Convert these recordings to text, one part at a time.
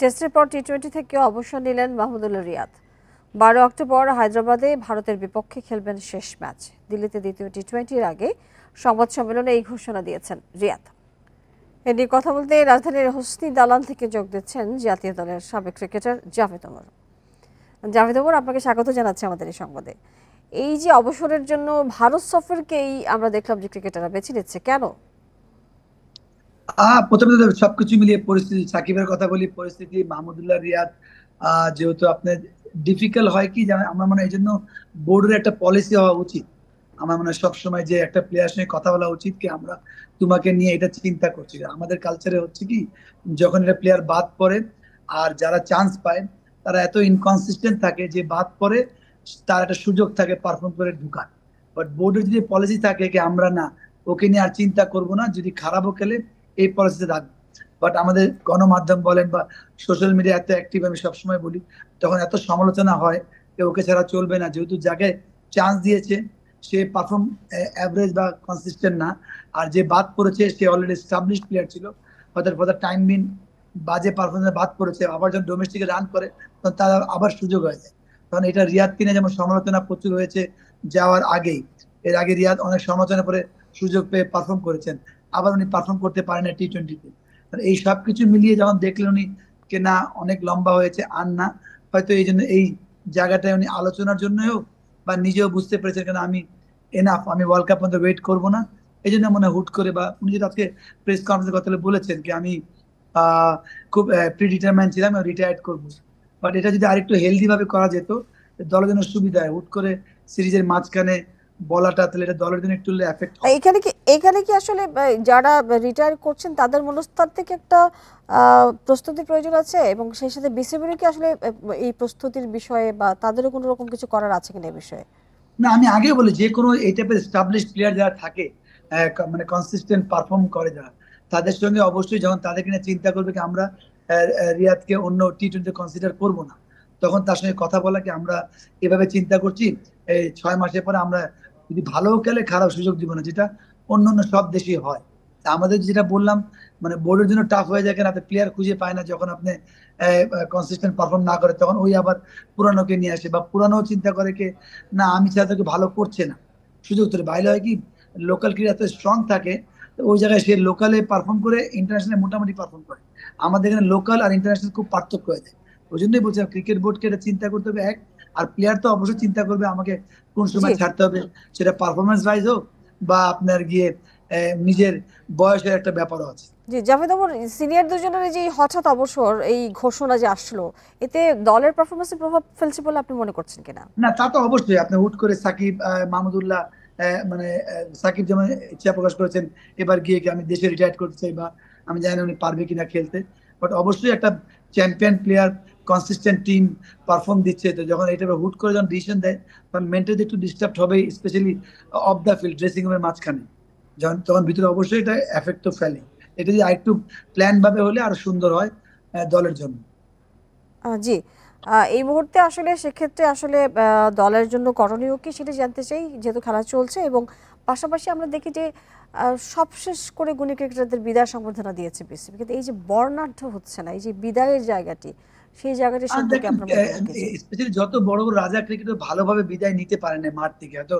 টেস্টের পর টি-20 থেকে অবসর নিলেন মাহমুদুল্লাহ রিয়াদ। 12 অক্টোবর হায়দ্রাবাদে ভারতের বিপক্ষে খেলবেন শেষ ম্যাচ। দিল্লিতে দ্বিতীয় টি-20-র আগে সংবাদ সম্মেলনে এই ঘোষণা দিয়েছেন রিয়াদ। এ নিয়ে কথা বলতে রাজধানীর হোসনি দালান থেকে যোগ দিচ্ছেন জাতীয় দলের সাবেক ক্রিকেটার জাভেদ ওমর। জাভেদ ওমর, আপনাকে স্বাগত জানাচ্ছি আমাদের এই সংবাদে। এই যে অবসরের জন্য ভারত সফরকেই আমরা দেখলাম যে ক্রিকেটাররা বেছে নিচ্ছে, কেন? প্রথমে তো সবকিছু মিলিয়ে পরিস্থিতি, সাকিবের কথা বলি, পরিস্থিতি, মাহমুদুল্লাহ রিয়াদ, যেহেতু আপনার ডিফিকাল্ট হয় কি জানেন, আমার মনে হয় এই জন্য বোর্ডের একটা পলিসি হওয়া উচিত। আমার মনে হয় সবসময় যে একটা প্লেয়ার সঙ্গে কথা বলা উচিত কি আমরা তোমাকে নিয়ে এটা চিন্তা করছি। আমাদের কালচারে হচ্ছে কি, যখন একটা প্লেয়ার বাদ পড়ে আর যারা চান্স পায় তারা এত ইনকনসিস্টেন্ট থাকে যে বাদ পড়ে তার একটা সুযোগ থাকে পারফর্ম করে ঢুকার। বাট বোর্ডের যদি পলিসি থাকে কি আমরা না, ওকে নিয়ে আর চিন্তা করবো না, যদি খারাপও খেলে এই পরিস্থিতি রাখবে। বাট আমাদের গণমাধ্যম বলেন বা সোশ্যাল মিডিয়া এত অ্যাক্টিভ, আমি সবসময় বলি, তখন এত সমালোচনা হয় যে ওকে ছাড়া চলবে না, যেহেতু জায়গায় চান্স দিয়েছে সে পারফর্ম অ্যাভারেজ বা কনসিস্টেন্ট না, আর যে বাদ পড়েছে সে অলরেডি এস্টাবলিশড প্লেয়ার ছিল, হয়তো ফর দ্য টাইম বিন বাজে পারফরমেন্স বাদ পড়েছে, আবার যখন ডোমেস্টিকে রান করে তখন তার আবার সুযোগ হয়ে যায়। তখন এটা রিয়াদ কিনে যেমন সমালোচনা প্রচুর হয়েছে যাওয়ার আগেই, এর আগে রিয়াদ অনেক সমালোচনা করে সুযোগ পেয়ে পারফর্ম করেছেন, আবার উনি পারফর্ম করতে পারেন না টি-20-তে। এই সব কিছু মিলিয়ে যখন দেখলেন উনি কে না অনেক লম্বা হয়েছে আর না, হয়তো এই জন্য এই জায়গাটায় উনি আলোচনার জন্য হোক বা নিজেও বুঝতে পেরেছেন কেন আমি এনাফ, আমি ওয়ার্ল্ড কাপ পর্যন্ত ওয়েট করবো না। এই জন্য মনে হুট করে, বা উনি যেটা আজকে প্রেস কনফারেন্সে কথা বলেছেন কি আমি খুব প্রিডিটারমাইন্ড ছিলাম, রিটায়ার্ড করবো। বাট এটা যদি আরেকটু হেলদি ভাবে করা যেত দলের জন্য সুবিধা হয়। হুট করে সিরিজের মাঝখানে বলাটা, তাহলে এটা দলের জন্য একটু এফেক্ট হয়। এখানে কি আসলে যারা রিটায়ার করছেন তাদের মনস্তার থেকে একটা প্রস্তুতির প্রয়োজন আছে, এবং সেই সাথে বিসিবির কি আসলে এই প্রস্তুতির বিষয়ে বা তাদেরও কোনো রকম কিছু করার আছে কিনা এই বিষয়ে? না, আমি আগে বলি যে কোনো এই টাইপের এস্টাবলিশ প্লেয়ার যারা থাকে, মানে কনসিস্টেন্ট পারফর্ম করে যারা, তাদের সঙ্গে অবশ্যই যখন তাদেরকে নিয়ে চিন্তা করবে কি আমরা রিয়াদকে অন্য টি-20 কনসিডার করব না, তখন তার সঙ্গে কথা বলা কি আমরা এভাবে চিন্তা করছি এই 6 মাসের পরে আমরা যদি ভালো খেলে খারাপ সুযোগ দিব না, যেটা অন্য অন্য সব দেশেই হয়। তা আমাদের যেটা বললাম, মানে বোর্ডের জন্য টাফ হয়ে যায়, কেন আপনি প্লেয়ার খুঁজে পায় না, যখন আপনি কনসিস্টেন্ট পারফর্ম না করে তখন ওই আবার পুরানোকে নিয়ে আসে, বা পুরানো চিন্তা করে কে না আমি ছাড়া তোকে ভালো করছে না, সুযোগ তোর বাইরে হয় কি লোকাল ক্রীড়া এত স্ট্রং থাকে, তো ওই জায়গায় সে লোকালে পারফর্ম করে ইন্টারন্যাশনাল মোটামুটি পারফর্ম করে। আমাদের এখানে লোকাল আর ইন্টারন্যাশনাল খুব পার্থক্য হয়ে যায়। ওই জন্যই বলছিলাম ক্রিকেট বোর্ডকে এটা চিন্তা করতে হবে এক, আর প্লেয়ার তো অবশ্যই চিন্তা করবে আমাকে কোন সময় ছাড়তে হবে, সেটা পারফরমেন্স ওয়াইজ হোক বা আপনার গিয়ে নিজের বয়সের একটা ব্যাপারও আছে। জি জাভেদ ওমর, সিনিয়র দুজনের যে হঠাৎ অবসর, এই ঘোষণা যে আসলো, এতে দলের পারফরমেন্সে প্রভাব ফেলছে বলে আপনি মনে করছেন কিনা? না, তা তো অবশ্যই। আপনি হুট করে সাকিব, মাহমুদুল্লাহ, মানে সাকিব যেমন ইচ্ছা প্রকাশ করেছেন এবার গিয়ে কি আমি দেশে রিটায়ার করতে চাই, বা আমি জানি না উনি পারবে কিনা খেলতে, বাট অবশ্যই একটা champion player consistent team perform দিচ্ছে, তো যখন এটা হুট করে যখন ডিসিশন দেয় তখন মেন্টালি একটু ডিস্টার্ব হবে, specially of the field, dressing রুমের মাঝখানে যখন, তখন ভিতরে অবশ্যই এটা এফেক্ট তো ফেলে। এটা যদি আরেকটু প্ল্যান ভাবে হলে আরো সুন্দর হয় দলের জন্য। জি, এই মুহূর্তে আসলে সেক্ষেত্রে আসলে দলের জন্য করণীয় কি সেটা জানতে চাই, যেহেতু খেলা চলছে, এবং পাশাপাশি আমরা দেখি যে সবশেষ করে গুণী ক্রিকেটারদের বিদায় সংবর্ধনা দিয়েছে বিসিবি, কিন্তু এই যে বর্ণাঢ্য হচ্ছে না, এই যে বিদায়ের জায়গাটি, সেই জায়গাটি সম্পর্কে আপনার মতামত কি? স্পেশালি যত বড় বড় রাজা ক্রিকেটার ভালোভাবে বিদায় নিতে পারে না মাঠ থেকে, হয়তো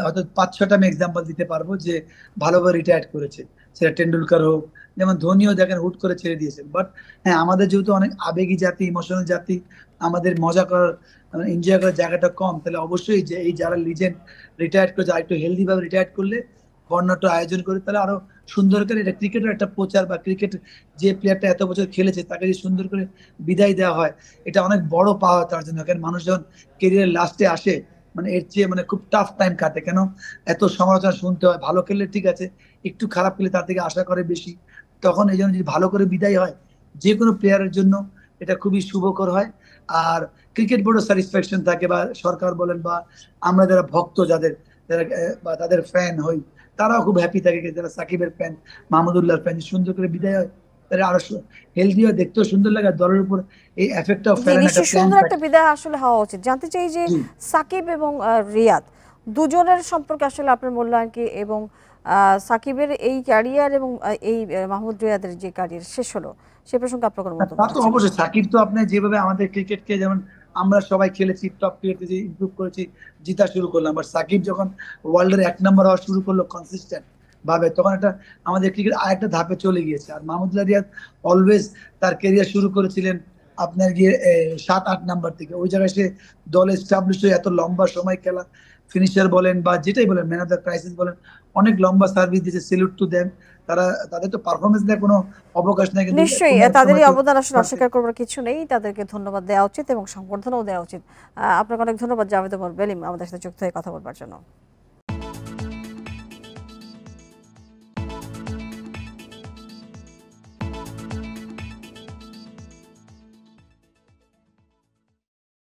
হয়তো 5-6টা আমি এক্সাম্পল দিতে পারবো যে ভালোভাবে রিটায়ার করেছে, সেটা টেন্ডুলকার হোক, যেমন ধোনিও দেখেন হুট করে ছেড়ে দিয়েছেন। বাট হ্যাঁ, আমাদের যেহেতু অনেক আবেগী জাতি, ইমোশনাল জাতি, আমাদের মজা করার, এনজয় করার জায়গাটা কম, তাহলে অবশ্যই যে এই যারা লিজেন্ড রিটায়ার করেছে আর একটু হেলদি ভাবে রিটায়ার করলে, বর্ণাঢ্য আয়োজন করে, তাহলে আরো সুন্দর করে এটা ক্রিকেটের একটা প্রচার, বা ক্রিকেট যে প্লেয়ারটা এত বছর খেলেছে তাকে যদি সুন্দর করে বিদায় দেওয়া হয়, এটা অনেক বড় পাওয়া তার জন্য। কারণ মানুষ যখন কেরিয়ার লাস্টে আসে, মানে এর চেয়ে মানে খুব টাফ টাইম কাটে, কেন এত সমালোচনা শুনতে হয়, ভালো খেললে ঠিক আছে, একটু খারাপ খেলে তার থেকে আশা করে বেশি, তখন এই জন্য যদি ভালো করে বিদায় হয় যে কোনো প্লেয়ারের জন্য এটা খুবই শুভকর হয়। আর ক্রিকেট বোর্ডের স্যাটিসফ্যাকশন থাকে, বা সরকার বলেন বা আমরা যারা ভক্ত যাদের, যারা বা তাদের ফ্যান হই, তারাও খুব হ্যাপি থাকে, যারা সাকিবের ফ্যান, মাহমুদুল্লাহর ফ্যান, সুন্দর করে বিদায় হয়, তাহলে আরো হেলদি হয়, দেখতেও সুন্দর লাগে, আর দলের উপর এই এফেক্টটাও ফেলে না, একটা প্ল্যান সুন্দর একটা থাকে। বিদায় আসলে হওয়া উচিত। জানতে চাই যে সাকিব এবং রিয়াদ দুজনের সম্পর্কে আসলে আপনার মূল্যায়ন কি, এবং সাকিবের এই ক্যারিয়ার এবং এই মাহমুদ রিয়াদের যে ক্যারিয়ার শেষ হলো সে প্রসঙ্গে আপনার কোনো মন্তব্য তা তো আছে? অবশ্যই সাকিব তো আপনি যেভাবে আমাদের ক্রিকেটকে যেমন আমরা সবাই খেলেছি টপ ক্রিকেটে ইমপ্রুভ করেছি, জিতা শুরু করলাম, বাট সাকিব যখন ওয়ার্ল্ডের 1 নম্বর হওয়া শুরু করলো কনসিস্টেন্ট ভাবে, তখন একটা আমাদের ক্রিকেট আরেকটা ধাপে চলে গিয়েছে। আর মাহমুদুল্লাহ রিয়াদ অলওয়েজ তার কেরিয়ার শুরু করেছিলেন আপনার গিয়ে 7-8 নাম্বার থেকে। ওই জায়গায় সে দলে এস্টাবলিশ হয়ে এত লম্বা সময় খেলা, ফিনিশার বলেন বা যেটাই বলেন, ম্যান অফ দ্য ক্রাইসিস বলেন, অনেক লম্বা সার্ভিস দিয়েছে, সেলুট টু দেন। তারা, তাদের তো পারফরমেন্স নিয়ে কোনো অবকাশ নাই, কিন্তু নিশ্চয়ই কোনো এক সময় তাদেরই তো অবদান আসলে অস্বীকার করার কিছু নেই, তাদেরকে ধন্যবাদ দেওয়া উচিত এবং সংবর্ধনাও দেওয়া উচিত। আপনাকে অনেক ধন্যবাদ জাভেদ ওমর বেলিম আমাদের সাথে যুক্ত হয়ে কথা বলবার জন্য।